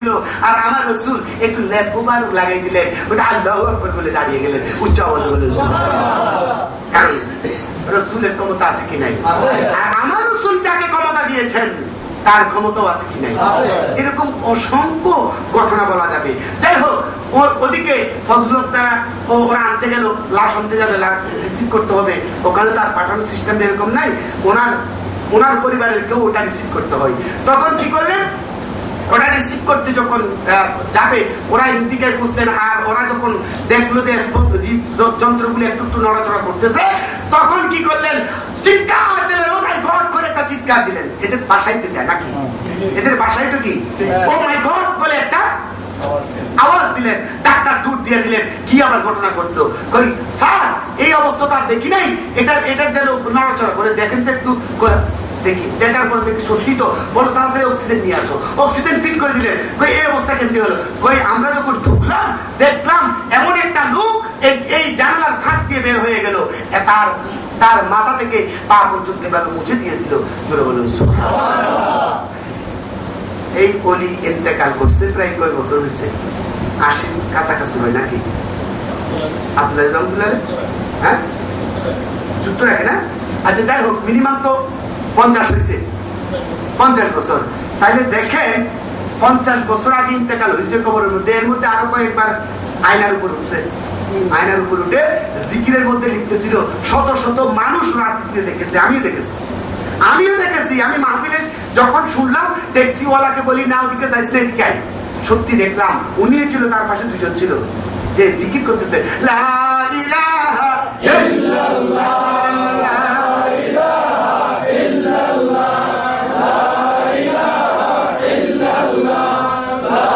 আর আমার রসুল একটু লেপ মুবারক লাগাই দিলেন, ওটা আল্লাহু আকবার বলে দাঁড়িয়ে গেলেন উচ্চ আওয়াজে বলে। রসুলের ক্ষমতা আছে কি নাই? আর আমার রসুল যাকে ক্ষমতা দিয়েছেন তার ক্ষমতাও আছে কি নাই? এরকম অসংখ্য ঘটনা বলা যাবে। যাই হোক, ওদিকে ফজলুল তারা ওরা আনতে গেল, লাশ আনতে যাবে, রিসিভ করতে হবে। ওখানে তার পাঠানোর সিস্টেম এরকম নাই, ওনার পরিবারের কেউ ওটা রিসিভ করতে হয়। তখন কি করলেন, ওরা রিসিভ করতে যখন যাবে, ওরা ইন্ডিকেট বুঝতেন, আর ওরা যখন দেখলো যে যন্ত্রগুলি একটু একটু নড়াচড়া করতেছে, তখন কি করলেন, চিৎকার দিলেন, ও মাই গড করে একটা চিৎকার দিলেন। এদের বাসায় তো নাকি, এদের বাসায় তো কি ও মাই গড বলে একটা আওয়াজ দিলেন। ডাক্তার দূর দিয়ে দিলেন, কি আবার ঘটনা ঘটলো? কই স্যার এই অবস্থা তো আর দেখি নাই, এটার যেন নড়াচড়া করে দেখেন তো একটু। দেখি, দেখার পরে দেখি সত্যি তো, বলো তাড়াতাড়ি অক্সিজেন নিয়ে আসো। অক্সিজেন ফিট করে দিলেন। কই এই অবস্থা কেমনি হলো? কই আমরা যখন ঢুকলাম দেখলাম এমন একটা লোক এই জানালার ফাঁক দিয়ে বের হয়ে গেল, তার মাথা থেকে পা পর্যন্ত এভাবে মুছে দিয়েছিল। জোরে বলুন সুবহানাল্লাহ। এই অলি ইন্তেকাল করছে প্রায় কয় বছর হয়েছে? 80 কাছাকাছি হয় নাকি? আপনার রহমতুল্লাহ, হ্যাঁ যুক্ত রাখে না? আচ্ছা যাই হোক, মিনিমাম তো 50 হয়েছে, 50 বছর। তাইলে দেখেন 50 বছর আগে ইন্তেকাল হয়েছে কবরের মধ্যে। এর মধ্যে আরো কয়েকবার আয়নার উপর উঠছে, আয়নার উপর উঠে জিকিরের মধ্যে লিখতেছিল। শত শত মানুষ রাত্রিতে দেখেছে, আমিও দেখেছি। আমি মাহফিলে যখন শুনলাম, ট্যাক্সিওয়ালাকে বলি না ওদিকে যাইস না, এদিকে আই। সত্যি দেখলাম উনিও ছিল, তার পাশে দুজন ছিল যে জিকির করতেছে, লা ইলাহা ইল্লাল্লাহ, লা ইলাহা ইল্লাল্লাহ, লা ইলাহা ইল্লাল্লাহ, লা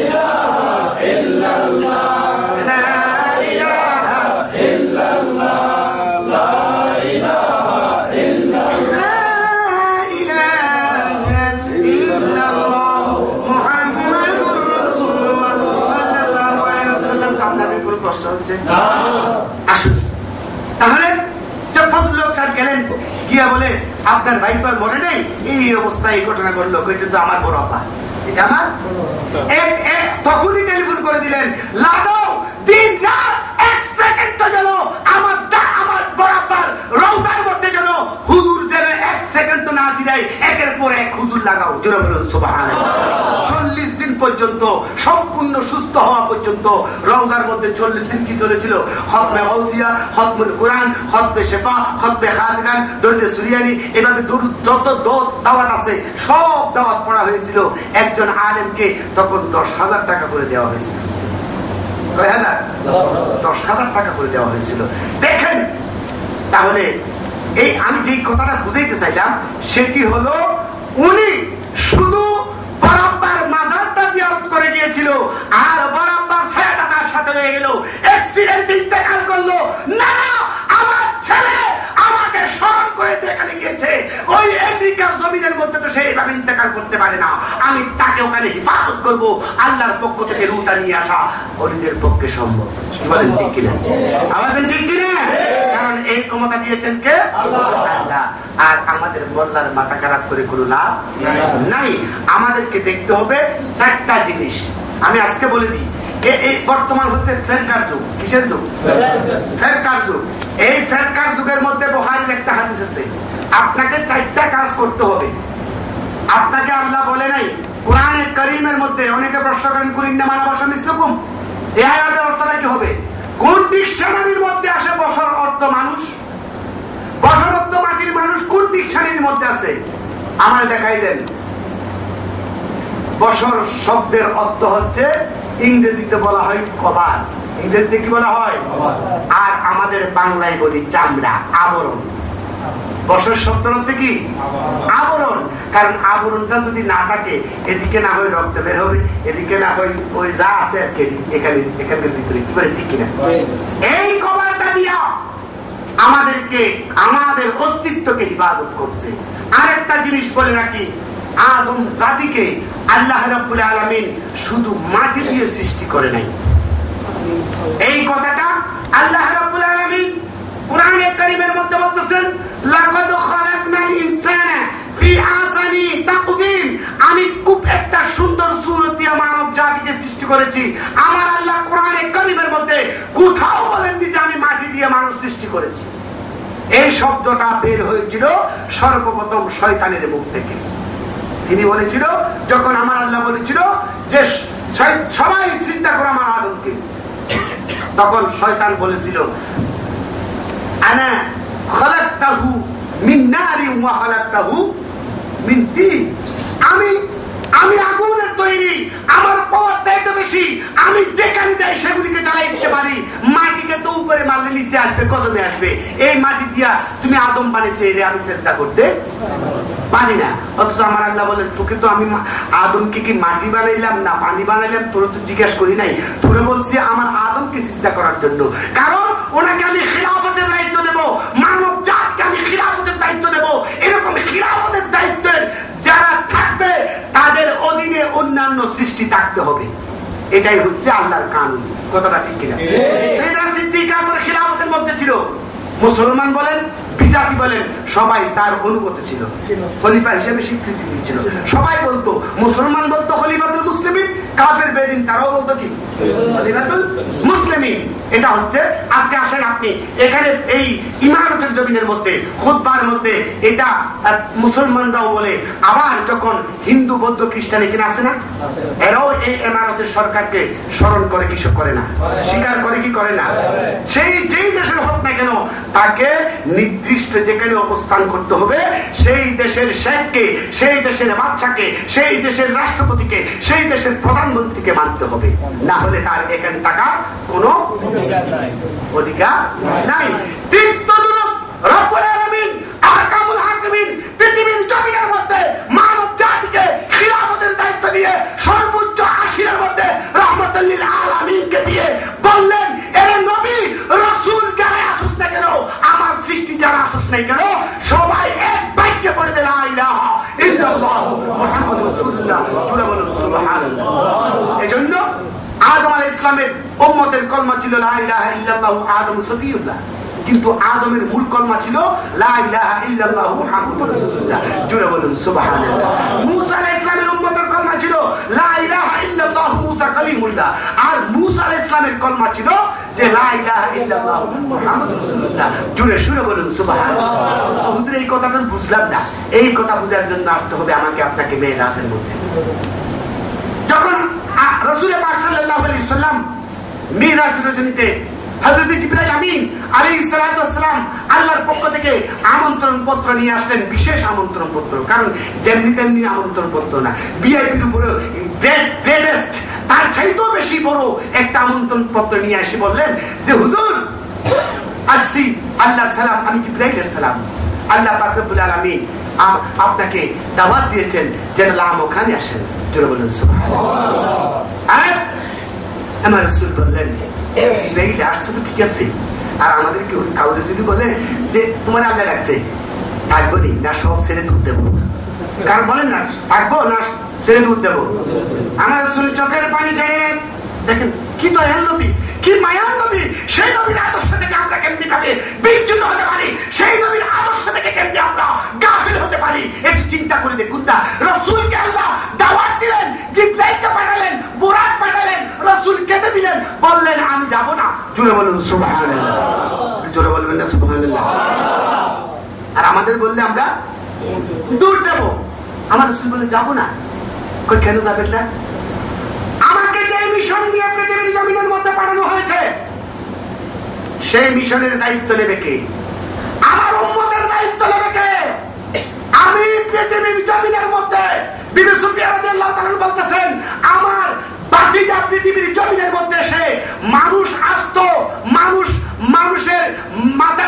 ইলাহা ইল্লাল্লাহ, লা ইলাহা ইল্লাল্লাহ, লা ইলাহা ইল্লাল্লাহ, মুহাম্মাদুর রাসূলুল্লাহ সাল্লাল্লাহু আলাইহি ওয়াসাল্লাম। আপনাদের কোনো প্রশ্ন হচ্ছে? আসুন তাহলে ফজলুল স্যার গেলেন, গিয়া বলে আপনার ভাই তো আর মনে নেই, এই অবস্থায় এই ঘটনা ঘটলো, কিন্তু আমার বড় আপা, এটা আমার। তখনই টেলিফোন করে দিলেন, লাগাও দিন রাত 1 সেকেন্ড যেন আমার বড় আপার রওজার মধ্যে যেন হুজুর যেন 1 সেকেন্ড না জিরাই, একের পর এক হুজুর লাগাও। জোরে বলুন সুবহানাল্লাহ। 40 দিন পর্যন্ত, সম্পূর্ণ সুস্থ হওয়া পর্যন্ত রওজার মধ্যে 40 দিন কি চলেছিল? খতমে গাউসিয়া, খতমুল কোরআন, খতমে শেফা, খতমে খাজগান, দরুদ সুরিয়ানি, এভাবে যত দাওয়াত আছে সব দাওয়াত পড়া হয়েছিল। একজন আলেমকে তখন 10,000 টাকা করে দেওয়া হয়েছিল। 10,000 টাকা করে দেওয়া হয়েছিল। দেখেন তাহলে এই আমি যেই কথাটা বুঝাইতে চাইলাম সেটি হলো, উনি শুধু বরাব্বার মাজারটা জিয়ারত করে গিয়েছিল, আর বরাব্বার ছায়াটা তার সাথে রয়ে গেল। অ্যাক্সিডেন্ট ইন্তেকাল করলো না, আমার ছেলে আমাকে স্মরণ করে এখানে গিয়েছে, ওই আমেরিকার জমিনের মধ্যে তো সে এইভাবে ইন্তেকাল করতে পারে না, আমি তাকে ওখানে হিফাজত করব। আল্লাহর পক্ষ থেকে রুটা নিয়ে আসা ওলিদের পক্ষে সম্ভব। বলেন ঠিক কিনা? আমাদের ঠিক কিনা? কারণ এই ক্ষমতা দিয়েছেন কে? আল্লাহ। আর আমাদের মোল্লার মাথা খারাপ করে কোনো লাভ নাই। আমাদেরকে দেখতে হবে 4টা জিনিস। আমি আজকে বলে দিই, এই বর্তমান হচ্ছে ফেরকার যুগ। কিসের যুগ? ফেরকার যুগ। এই ফেরকার যুগের মধ্যে বুখারীর একটা হাদিস আছে, আপনাকে 4টা কাজ করতে হবে। আপনাকে আল্লাহ বলে নাই কোরআনে কারীমের মধ্যে, অনেকে প্রশ্ন করেন কুল ইন্নামা আনা বাশারুন মিসলুকুম, এই আয়াতের অর্থটা কি হবে? কোন ডিকশনারির মধ্যে আসে বশর অর্থ মানুষ? বশর অর্থ মাটির মানুষ কোন ডিকশনারির মধ্যে আছে? আমার দেখাই দেন। বশর শব্দের অর্থ হচ্ছে, ইংরেজিতে বলা হয় কভার, ইংরেজিতে কি বলা হয়? আর আমাদের বাংলায় বলি চামড়া, আবরণ। বশর শব্দের অর্থ কি? আবরণ। কারণ আবরণটা যদি না থাকে, এদিকে না হয় রক্ত বের হবে, এদিকে না হয় ওই যা আছে এখানের ভিতরে, কি বলে ঠিক কিনা? এই কভারটা দিয়া আমাদেরকে, আমাদের অস্তিত্বকে হিফাজত করছে। আরেকটা জিনিস বলে রাখি, আদম জাতিকে আল্লাহ রাব্বুল আলামিন শুধু মাটি দিয়ে সৃষ্টি করে নাই। এই কথাটা আল্লাহ রাব্বুল আলামিন কোরআনে কারীমের মধ্যে বলতেছেন, লাকাদ খালাকনাল ইনসানা ফি আহসানি তাকওয়িম, আমি খুব একটা সুন্দর সূরত দিয়ে সৃষ্টি করেছি। আমার আল্লাহ কোরআনে কারীমের মধ্যে কোথাও বলেননি যে আমি মাটি দিয়ে মানুষ সৃষ্টি করেছি। এই শব্দটা বের হয়েছিল সর্বপ্রথম শয়তানের মুখ থেকে। তিনি বলেছিল, যখন আমার আল্লাহ বলেছিল যে সবাই চিন্তা করো আমার আদমকে, তখন শয়তান বলেছিল আনা খালাকতাহু মিন নারিন ওয়া খালাকতাহু মিন তিন, আমি আগুনের তৈরি, আমার পাওয়ার এত বেশি, আমি যেখানে যাই সেগুলিকে জ্বালাই দিতে পারি। মাটিকে তো উপরে মারলে নিচে আসবে, কদমে আসবে। এই মাটি দিয়া তুমি আদম বানিয়েছো, এর আমি চেষ্টা করতে পারি না। অথচ আমার আল্লাহ বলেন, তোকে তো আমি আদমকে কি মাটি বানাইলাম না পানি বানাইলাম তোর তো জিজ্ঞাসা করি নাই, তোরে বলছি আমার আদমকে চিন্তা করার জন্য। কারণ ওনাকে আমি খিলাফতের দায়িত্ব দেব, মানব জাতকে আমি খিলাফতের দায়িত্ব দেব। এরকম খিলাফতের দায়িত্বের যারা থাকবে তাদের অধীনে অন্যান্য সৃষ্টি থাকতে হবে। এটাই হচ্ছে আল্লাহর কানুন। কথাটা ঠিক কিনা? সাইয়েদনা সিদ্দিক আকবর খিলাফতের মধ্যে ছিল। মুসলমান বলেন বিজাতি বলেন সবাই তার অনুগত ছিল, খলিফা হিসেবে স্বীকৃতি দিয়েছিল। সবাই বলতো, মুসলমান বলতো খলিফাতুল মুসলিমিন, কাফের বেদিন তারাও বলতো কি খলিফাতুল মুসলিমিন। এটা হচ্ছে আজকে আসেন আপনি এখানে এই ইমারতের জমিনের মধ্যে খুতবার মধ্যে এটা মুসলমানরাও বলে, আবার যখন হিন্দু বৌদ্ধ খ্রিস্টান এখানে আছে না, এরাও এই ইমারতের সরকারকে স্মরণ করে কি করে না, স্বীকার করে কি করে না। সেই যেই দেশের হোক না কেন তাকে নির্দিষ্ট যেখানে অবস্থান করতে হবে, সেই দেশের শেখকে, সেই দেশের বাদশাকে, সেই দেশের রাষ্ট্রপতিকে, সেই দেশের প্রধানমন্ত্রীকে মানতে হবে, না হলে তার এখানে থাকা কোনো অধিকার নাই। পৃথিবীর জমিনের মধ্যে মানব জাতিকে খিলাফতের দায়িত্ব দিয়ে সর্বোচ্চ আশিরের মধ্যে রহমতুল লিল আলামিনকে দিয়ে বললেন, এর নবী রাসূল যারা আসুস না কেন, আমার সৃষ্টি যারা আসুস না কেন, সবাই এক বাক্যে পড়ে দেন লা ইলাহা ইল্লাল্লাহ মুহাম্মাদুর রাসূলুল্লাহ সুবহানাল্লাহ। এজন্য আদম আলাইহিস সালামের উম্মতের কলমা ছিল লা ইলাহা ইল্লাল্লাহ আদম সফিউল্লাহ, কিন্তু আদমের মূল কলমা ছিল লা ইলাহা ইল্লাল্লাহ মুহাম্মাদুর রাসূলুল্লাহ। জুড়ে বলুন সুবহানাল্লাহ। মূসা আলাইহিস সালামের উম্মতের কলমা ছিল লা ইলাহা ইল্লাল্লাহ মুসা কালিমুল্লাহ, আর মূসা আলাইহিস সালামের কলমা ছিল যে লা ইলাহা ইল্লাল্লাহ মুহাম্মাদুর রাসূলুল্লাহ। জুড়ে সুরে বলুন সুবহানাল্লাহ। হুজুর এই কথাটা বুঝলাম না, এই কথা বুঝার জন্য আসতে হবে আমাকে আপনাকে মেরাজের মধ্যে। যখন রাসূল পাক সাল্লাল্লাহু আলাইহি ওয়াসাল্লাম মিরাজ রজনীতে হযরত জিবরাইল আমিন আলাইহিস সালাতু ওয়াস সালাম আল্লাহর পক্ষ থেকে আমন্ত্রণ পত্র নিয়ে আসলেন, বিশেষ আমন্ত্রণ পত্র। কারণ যেমনি তেমনি আমন্ত্রণ পত্র না, ভিআইপির উপরে গ্রেটেস্ট, তার চাইতেও বেশি বড় একটা আমন্ত্রণ পত্র নিয়ে এসে বললেন যে হুজুর আসছি আল্লাহর সালাম, আমি জিবরাইলের সালাম। আল্লাহ পাক রব্বুল আলামিন আপনাকে দাওয়াত দিয়েছেন যেন ওখানে আসেন। জোরে বলুন সুবহানাল্লাহ। আমার রাসূল বললেন, আসছে তো ঠিক আছে, আর আমাদের কি কাউরে যদি বলে যে তোমার আল্লাহ ডাকছে, থাকবো নি না সব ছেড়ে দুধ দেবো? কারণ বলেন না থাকবো না ছেড়ে দুধ দেবো? আমার রাসূল চোখের পানি ছেড়ে দেখেন কি দয়ার নবী, কি মায়ার নবী। সেই নবীর আদর্শ থেকে আমরা কেমনি ভাবে বিচ্যুত হতে পারি, সেই নবীর আদর্শ থেকে কেমনি আমরা গাফিল হতে পারি, একটু চিন্তা করে দেখুন না। রাসূলকে আল্লাহ দাওয়াত দিলেন, জিবরাইলকে পাঠালেন, বুরাক পাঠালেন, রাসূল কেঁদে দিলেন, বললেন আমি যাব না। জোরে বলুন সুবহানাল্লাহ। জোরে বলবেন না সুবহানাল্লাহ? আর আমাদের বললে আমরা দূর দেব। আমার রাসূল বলে যাব না। কই কেন যাবেন না? আমাকে যে মিশন দিয়ে পৃথিবীর জমিনের মধ্যে পাঠানো হয়েছে, সেই মিশনের দায়িত্ব নেবে কে? আমার উম্মতের দায়িত্ব নেবে কে? আমি পৃথিবীর জমিনের মধ্যে, বিবি সুফিয়া রাদিয়াল্লাহু তাআলা বলতেছেন, আমার বাকিটা পৃথিবীর জমিনের মধ্যে এসে মানুষ আসতো, মানুষের মাথা